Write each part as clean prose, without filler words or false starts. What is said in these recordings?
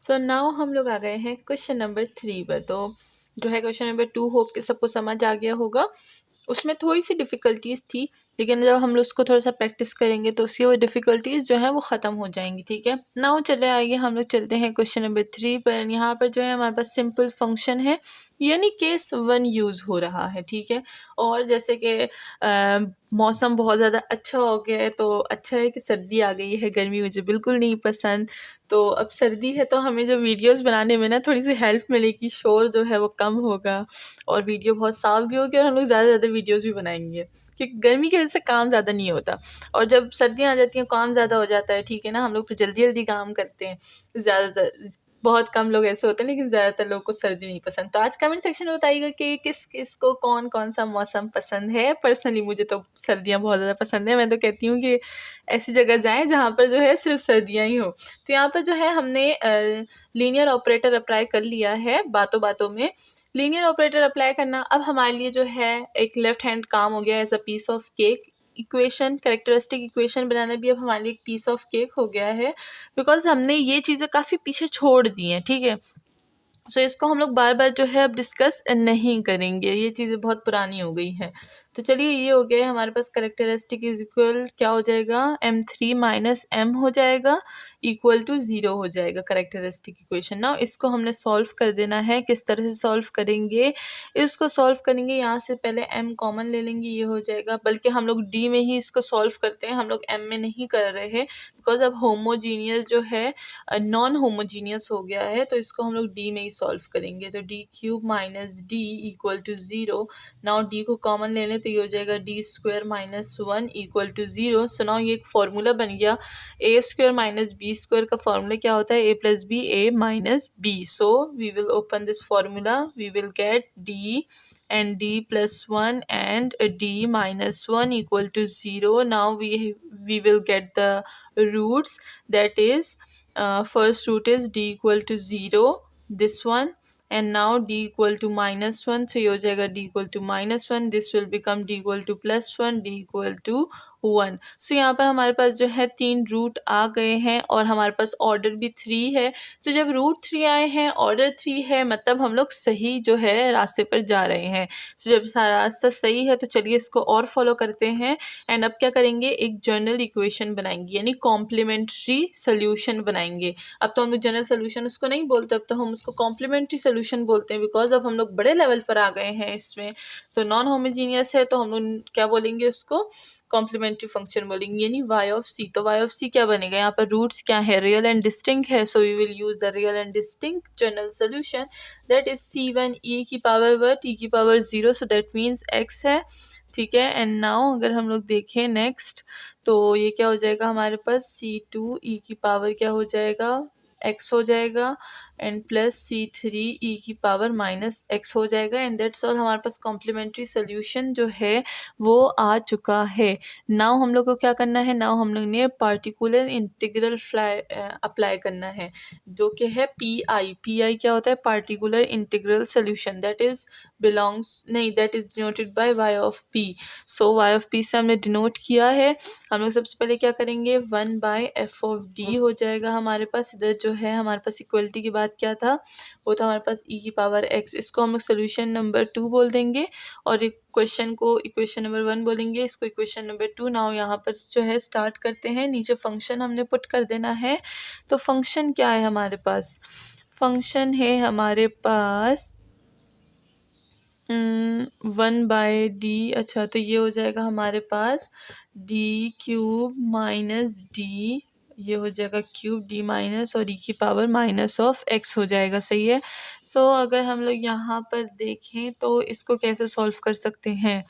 So now हम लोग आ गए हैं क्वेश्चन नंबर 3 पर। तो जो है क्वेश्चन नंबर 2 होप कि सबको समझ आ गया होगा। उसमें थोड़ी सी डिफ़िकल्टीज़ थी, लेकिन जब हम लोग उसको थोड़ा सा प्रैक्टिस करेंगे तो उसकी वो डिफ़िकल्टीज़ जो है वो ख़त्म हो जाएंगी। ठीक है, नाउ चले आइए हम लोग चलते हैं क्वेश्चन नंबर 3 पर। यहाँ पर जो है हमारे पास सिंपल फंक्शन है, यानी केस 1 यूज़ हो रहा है। ठीक है, और जैसे कि मौसम बहुत ज़्यादा अच्छा हो गया है, तो अच्छा है कि सर्दी आ गई है, गर्मी मुझे बिल्कुल नहीं पसंद। तो अब सर्दी है तो हमें जो वीडियोस बनाने में ना थोड़ी सी हेल्प मिलेगी, शोर जो है वो कम होगा और वीडियो बहुत साफ भी होगी और हम लोग ज़्यादा से ज़्यादा वीडियोस भी बनाएंगे, क्योंकि गर्मी की वजह से काम ज़्यादा नहीं होता। और जब सर्दियाँ आ जाती हैं काम ज़्यादा हो जाता है। ठीक है ना, हम लोग फिर जल्दी जल्दी काम करते हैं। ज़्यादातर बहुत कम लोग ऐसे होते हैं, लेकिन ज़्यादातर लोगों को सर्दी नहीं पसंद। तो आज कमेंट सेक्शन में बताइएगा कि किस किस को कौन कौन सा मौसम पसंद है। पर्सनली मुझे तो सर्दियाँ बहुत ज़्यादा पसंद है। मैं तो कहती हूँ कि ऐसी जगह जाएं जहाँ पर जो है सिर्फ सर्दियाँ ही हो। तो यहाँ पर जो है हमने लीनियर ऑपरेटर अप्लाई कर लिया है बातों बातों में। लीनियर ऑपरेटर अप्लाई करना अब हमारे लिए जो है एक लेफ्ट हैंड काम हो गया as a piece of cake. Equation, characteristic equation बनाना भी अब हमारे लिए एक पीस ऑफ केक हो गया है, बिकॉज हमने ये चीज़ें काफ़ी पीछे छोड़ दी हैं। ठीक है, सो इसको हम लोग बार बार जो है अब डिस्कस नहीं करेंगे, ये चीज़ें बहुत पुरानी हो गई हैं। तो चलिए, ये हो गया हमारे पास कैरेक्टरिस्टिक इज इक्वल क्या हो जाएगा, m3 माइनस m हो जाएगा, इक्वल टू 0 हो जाएगा कैरेक्टरिस्टिक इक्वेशन। ना इसको हमने सॉल्व कर देना है। किस तरह से सॉल्व करेंगे, इसको सॉल्व करेंगे यहाँ से पहले m कॉमन ले लेंगे, ये हो जाएगा। बल्कि हम लोग d में ही इसको सॉल्व करते हैं, हम लोग m में नहीं कर रहे हैं, बिकॉज अब होमोजीनियस जो है नॉन होमोजीनियस हो गया है, तो इसको हम लोग d में ही सॉल्व करेंगे। तो D cube minus D equal to 0। Now d को कॉमन ले लें तो ये हो जाएगा D square minus 1 equal to 0। So now ये एक फॉर्मूला बन गया। A square minus B square का फॉर्मूला क्या होता है, A plus B A minus B. So we will open this formula, we will get D and d plus 1 and d minus 1 equal to 0. Now we will get the roots, that is first root is d equal to 0, this one, and now d equal to minus 1, so ये हो जाएगा d equal to minus 1, this will become d equal to plus 1, d equal to 1। सो यहाँ पर हमारे पास जो है 3 root आ गए हैं और हमारे पास ऑर्डर भी 3 है। तो जब रूट 3 आए हैं, ऑर्डर 3 है, मतलब हम लोग सही जो है रास्ते पर जा रहे हैं। तो जब सारा रास्ता सही है तो चलिए इसको और फॉलो करते हैं। एंड अब क्या करेंगे, एक जनरल इक्वेशन बनाएंगे, यानी कॉम्प्लीमेंट्री सोल्यूशन बनाएंगे। अब तो हम लोग जनरल सोल्यूशन उसको नहीं बोलते, अब तो हम उसको कॉम्प्लीमेंट्री सोल्यूशन बोलते हैं, बिकॉज अब हम लोग बड़े लेवल पर आ गए हैं इसमें। तो नॉन होमोजीनियस है तो हम लोग क्या बोलेंगे, उसको कॉम्प्लीमेंट्री फंक्शन बोलेंगे, यानी y ऑफ c। तो y ऑफ c क्या बनेगा, यहाँ पर रूट्स क्या है, रियल एंड डिस्टिंक्ट है। So we will use the real and distinct general solution, that is c1 e की पावर वर्ट e की power 0, so that means x है। ठीक है, एंड नाउ अगर हम लोग देखें नेक्स्ट, तो ये क्या हो जाएगा हमारे पास, c2 e की पावर क्या हो जाएगा, x हो जाएगा, एंड प्लस c3 e की पावर माइनस x हो जाएगा। एंड दैट्स ऑल, हमारे पास कॉम्प्लीमेंट्री सोल्यूशन जो है वो आ चुका है। नाउ हम लोग को क्या करना है, नाउ हम लोग ने पार्टिकुलर इंटीग्रल अप्लाई करना है, जो कि है पी आई क्या होता है, particular integral solution, that is belongs नहीं, that is denoted by y of p। So y of p से हमने डिनोट किया है। हम लोग सबसे पहले क्या करेंगे, 1 बाय f ऑफ d हो जाएगा हमारे पास। इधर जो है हमारे पास इक्वलिटी के बाद क्या था, वो था हमारे पास e की पावर x। इसको हम लोग सोल्यूशन नंबर 2 बोल देंगे और क्वेश्चन को इक्वेशन नंबर 1 बोलेंगे, इसको इक्वेशन नंबर 2। नाउ यहाँ पर जो है स्टार्ट करते हैं, नीचे फंक्शन हमने पुट कर देना है। तो फंक्शन क्या है हमारे पास, फंक्शन है हमारे पास 1 बाय डी। अच्छा, तो ये हो जाएगा हमारे पास डी क्यूब माइनस डी, ये हो जाएगा क्यूब डी माइनस और ई की पावर माइनस ऑफ एक्स हो जाएगा। सही है। सो अगर हम लोग यहाँ पर देखें तो इसको कैसे सॉल्व कर सकते हैं,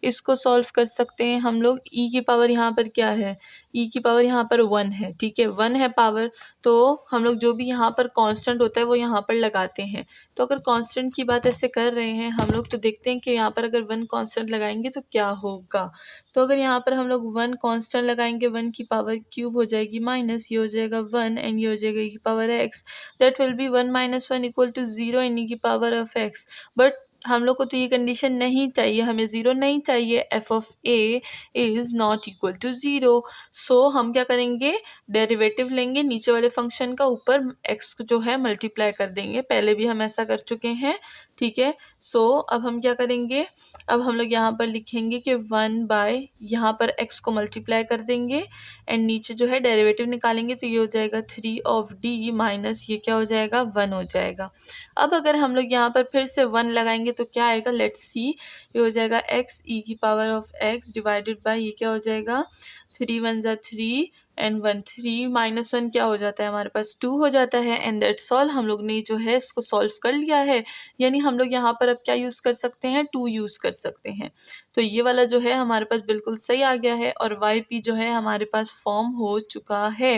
इसको सॉल्व कर सकते हैं हम लोग, ई की पावर यहाँ पर क्या है, ई की पावर यहाँ पर 1 है। ठीक है, 1 है पावर, तो हम लोग जो भी यहाँ पर कांस्टेंट होता है वो यहाँ पर लगाते हैं। तो अगर कांस्टेंट की बात ऐसे कर रहे हैं हम लोग, तो देखते हैं कि यहाँ पर अगर 1 कांस्टेंट लगाएंगे तो क्या होगा। तो अगर यहाँ पर हम लोग 1 कांस्टेंट लगाएंगे, 1 की पावर क्यूब हो जाएगी माइनस, ये हो जाएगा 1 एंड ये हो जाएगा e की power x, that will be 1 minus 1 equal to 0 and e की पावर ऑफ x। बट हम लोग को तो ये कंडीशन नहीं चाहिए, हमें ज़ीरो नहीं चाहिए, F of A is not equal to zero. So हम क्या करेंगे, डेरिवेटिव लेंगे नीचे वाले फंक्शन का, ऊपर एक्स जो है मल्टीप्लाई कर देंगे, पहले भी हम ऐसा कर चुके हैं, ठीक है। सो अब हम क्या करेंगे, अब हम लोग यहाँ पर लिखेंगे कि 1/, यहाँ पर x को मल्टीप्लाई कर देंगे एंड नीचे जो है डेरिवेटिव निकालेंगे, तो ये हो जाएगा 3 ऑफ d माइनस ये क्या हो जाएगा 1 हो जाएगा। अब अगर हम लोग यहाँ पर फिर से 1 लगाएंगे तो क्या आएगा, लेट्स सी, ये हो जाएगा x e की power of x divided by ये क्या हो जाएगा 3 1 ज़ा 3 एंड 1 3 माइनस 1 क्या हो जाता है हमारे पास 2 हो जाता है। एंड दैट्स ऑल, हम लोग ने जो है इसको सॉल्व कर लिया है, यानी हम लोग यहाँ पर अब क्या यूज़ कर सकते हैं, 2 यूज़ कर सकते हैं। तो ये वाला जो है हमारे पास बिल्कुल सही आ गया है और वाई पी जो है हमारे पास फॉर्म हो चुका है।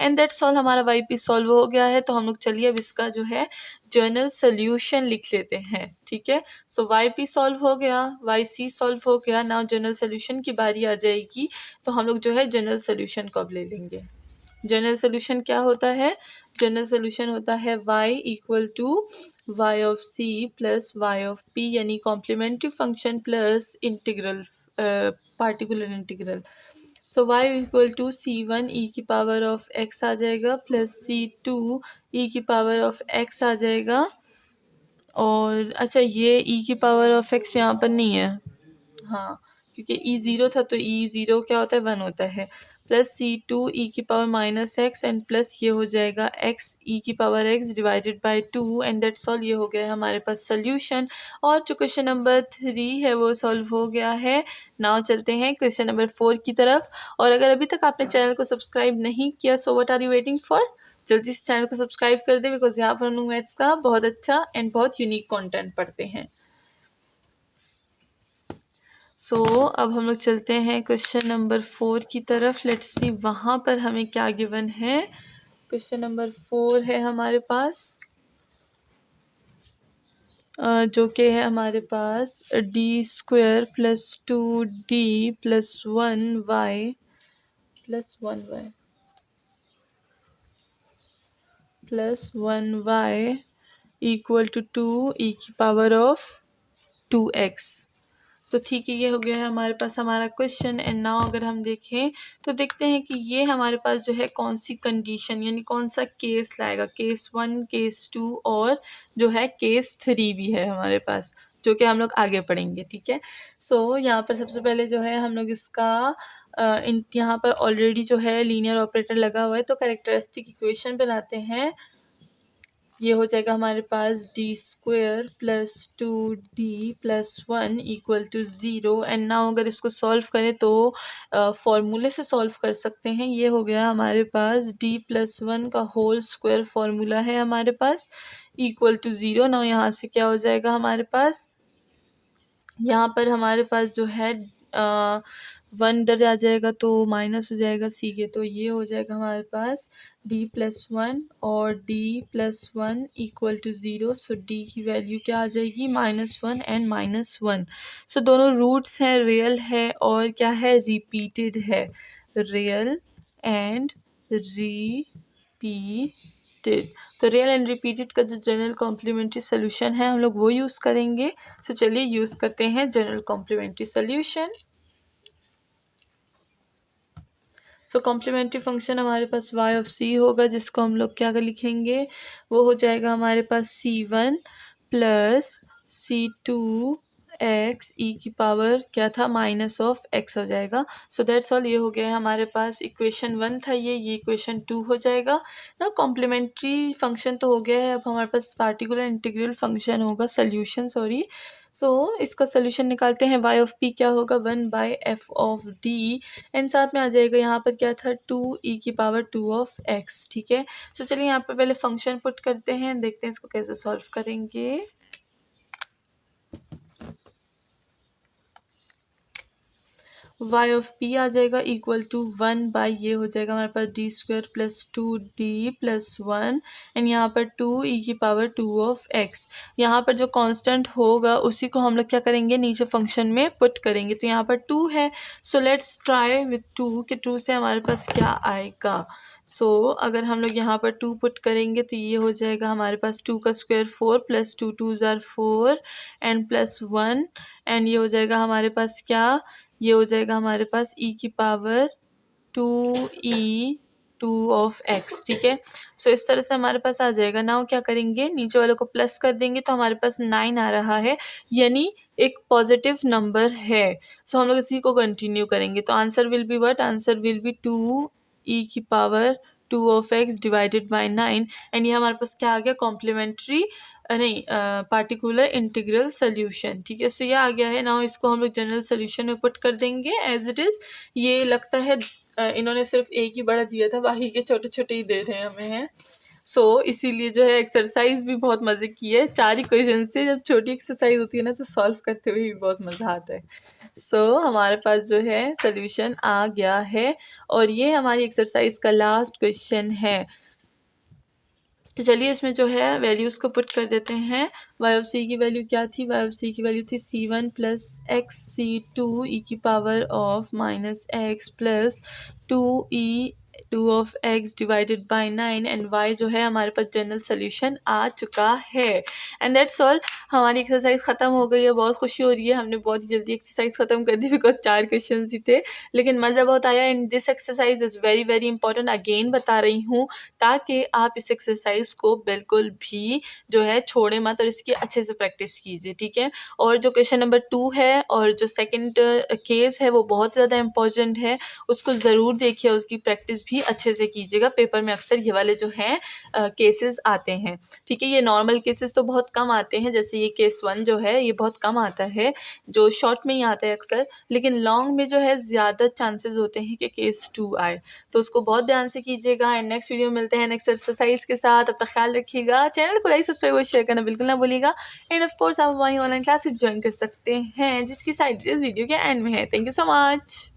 एंड दैट्स ऑल, हमारा वाई पी सॉल्व हो गया है। तो हम लोग चलिए अब इसका जो है जर्नल सोल्यूशन लिख लेते हैं, ठीक है। सो वाई पी सॉल्व हो गया, वाई सी सॉल्व हो गया, नाउ जनरल सोल्यूशन की बारी आ जाएगी। तो हम लोग जो है जनरल सोल्यूशन कब ले लेंगे, जनरल सोल्यूशन क्या होता है, जनरल सोल्यूशन होता है y equal to Y of C plus Y of P, यानी complementary function plus integral, particular integral. So y equal to c1 e की पावर ऑफ x आ जाएगा प्लस c2 e की पावर ऑफ x आ जाएगा। और अच्छा, ये e की पावर ऑफ x यहाँ पर नहीं है, हाँ, क्योंकि e ज़ीरो था तो e ज़ीरो क्या होता है 1 होता है, प्लस c2 e की power minus x and plus ये हो जाएगा x e की power x divided by 2 and that's all, ये हो गया है हमारे पास सोल्यूशन। और जो क्वेश्चन नंबर 3 है वो सॉल्व हो गया है। नाउ चलते हैं क्वेश्चन नंबर 4 की तरफ। और अगर अभी तक आपने चैनल को सब्सक्राइब नहीं किया, so what are you waiting for, जल्दी से चैनल को सब्सक्राइब कर दे, बिकॉज यहाँ पर हम लोग मैथ्स का बहुत अच्छा एंड बहुत यूनिक कंटेंट पढ़ते हैं। सो अब हम लोग चलते हैं क्वेश्चन नंबर 4 की तरफ। लेट्स सी वहाँ पर हमें क्या गिवन है। क्वेश्चन नंबर 4 है हमारे पास, जो कि है हमारे पास d² plus 2d plus 1y plus 1y plus 1y equal to 2 e की पावर ऑफ 2x। तो ठीक है, ये हो गया है हमारे पास हमारा क्वेश्चन। एंड नाउ अगर हम देखें तो देखते हैं कि ये हमारे पास जो है कौन सी कंडीशन, यानी कौन सा केस लाएगा, केस 1, केस 2 और जो है केस 3 भी है हमारे पास, जो कि हम लोग आगे पढ़ेंगे, ठीक है। सो यहाँ पर सबसे पहले जो है हम लोग इसका यहाँ पर ऑलरेडी जो है लीनियर ऑपरेटर लगा हुआ है, तो कैरेक्टरिस्टिक इक्वेशन बनाते हैं। ये हो जाएगा हमारे पास d² plus 2d plus 1 equal to 0। And now अगर इसको सॉल्व करें तो फॉर्मूले से सॉल्व कर सकते हैं। ये हो गया हमारे पास d प्लस 1 का होल स्क्वायर फॉर्मूला है हमारे पास इक्वल टू 0। नाउ यहाँ से क्या हो जाएगा हमारे पास, यहाँ पर हमारे पास जो है 1 इधर आ जाएगा तो माइनस हो जाएगा c के, तो ये हो जाएगा हमारे पास d प्लस 1 और d plus 1 equal to 0। So d की वैल्यू क्या आ जाएगी, -1 एंड -1। सो दोनों रूट्स हैं, रियल है और क्या है, रिपीटेड है, रियल एंड रिपीटेड। तो रियल एंड रिपीटेड का जो जनरल कॉम्प्लीमेंट्री सोल्यूशन है हम लोग वो यूज़ करेंगे। सो चलिए यूज़ करते हैं जनरल कॉम्प्लीमेंट्री सोल्यूशन। सो कॉम्प्लीमेंट्री फंक्शन हमारे पास y ऑफ c होगा, जिसको हम लोग क्या कर लिखेंगे, वो हो जाएगा हमारे पास c1 plus c2 x e की पावर क्या था माइनस ऑफ x हो जाएगा। सो दैट्स ऑल, ये हो गया है हमारे पास इक्वेशन 1 था, ये इक्वेशन 2 हो जाएगा ना। कॉम्प्लीमेंट्री फंक्शन तो हो गया है, अब हमारे पास पार्टिकुलर इंटीग्रल फंक्शन होगा, सोल्यूशन सॉरी। सो इसका सोल्यूशन निकालते हैं। y ऑफ p क्या होगा, 1/f ऑफ d एंड साथ में आ जाएगा यहाँ पर क्या था 2 e की पावर 2 ऑफ x, ठीक है। सो चलिए यहाँ पर पहले फंक्शन पुट करते हैं, देखते हैं इसको कैसे सॉल्व करेंगे। y ऑफ p आ जाएगा इक्वल टू 1/, ये हो जाएगा हमारे पास d² plus 2d plus 1 and यहाँ पर 2 e की पावर 2 ऑफ x। यहाँ पर जो कांस्टेंट होगा उसी को हम लोग क्या करेंगे, नीचे फंक्शन में पुट करेंगे। तो यहाँ पर 2 है, सो लेट्स ट्राई विथ 2 कि 2 से हमारे पास क्या आएगा। सो अगर हम लोग यहाँ पर 2 पुट करेंगे तो ये हो जाएगा हमारे पास 2 का स्क्वायर 4 प्लस 2 2 ज़ार 4 एंड प्लस 1 एंड ये हो जाएगा हमारे पास क्या, ये हो जाएगा हमारे पास e की पावर 2 ऑफ x, ठीक है। सो इस तरह से हमारे पास आ जाएगा। नाउ क्या करेंगे, नीचे वालों को प्लस कर देंगे तो हमारे पास 9 आ रहा है, यानी एक पॉजिटिव नंबर है। सो हम लोग इसी को कंटिन्यू करेंगे तो answer will be what, answer will be 2e की power 2 of x divided by 9 and ये हमारे पास क्या आ गया, कॉम्प्लीमेंट्री नहीं पार्टिकुलर इंटीग्रल सोल्यूशन, ठीक है। सो ये आ गया है। नाउ इसको हम लोग जनरल सोल्यूशन में पुट कर देंगे एज इट इज़। ये लगता है इन्होंने सिर्फ एक ही बड़ा दिया था, बाकी के छोटे छोटे ही दे रहे हैं हमें हैं। सो इसीलिए जो है एक्सरसाइज भी बहुत मज़े की है। 4 ही क्वेश्चन से जब छोटी एक्सरसाइज होती है ना तो सॉल्व करते हुए भी बहुत मज़ा आता है। सो हमारे पास जो है सोल्यूशन आ गया है और ये हमारी एक्सरसाइज का लास्ट क्वेश्चन है। तो चलिए इसमें जो है वैल्यूज़ को पुट कर देते हैं। y ऑफ c की वैल्यू क्या थी, y ऑफ c की वैल्यू थी c1 plus x c2 e की power of minus x plus 2 of x divided by 9 and y जो है हमारे पास जनरल सोल्यूशन आ चुका है। एंड दैट्स ऑल, हमारी एक्सरसाइज ख़त्म हो गई है। बहुत खुशी हो रही है, हमने बहुत ही जल्दी एक्सरसाइज ख़त्म कर दी बिकॉज 4 क्वेश्चन ही थे, लेकिन मज़ा बहुत आया। And this exercise is very very important, again बता रही हूँ, ताकि आप इस एक्सरसाइज को बिल्कुल भी जो है छोड़े मत और इसकी अच्छे से प्रैक्टिस कीजिए, ठीक है। और जो क्वेश्चन नंबर 2 है और जो सेकंड केस है वो बहुत ज़्यादा इंपॉर्टेंट है, उसको ज़रूर देखिए, उसकी प्रैक्टिस भी अच्छे से कीजिएगा। पेपर में अक्सर ये वाले जो हैं केसेस आते हैं, ठीक है। ये नॉर्मल केसेस तो बहुत कम आते हैं, जैसे ये केस 1 जो है ये बहुत कम आता है, जो शॉर्ट में ही आता है अक्सर, लेकिन लॉन्ग में जो है ज़्यादा चांसेस होते हैं कि केस 2 आए, तो उसको बहुत ध्यान से कीजिएगा। एंड नेक्स्ट वीडियो में मिलते हैं नेक्स्ट एक्सरसाइज के साथ। अब तक ख्याल रखिएगा, चैनल को लाइक सब्सक्राइब और शेयर करना बिल्कुल ना भूलिएगा। एंड ऑफ कोर्स आप हमारी ऑनलाइन क्लासेस ज्वाइन कर सकते हैं जिसकी साइड वीडियो के एंड में है। Thank you so much.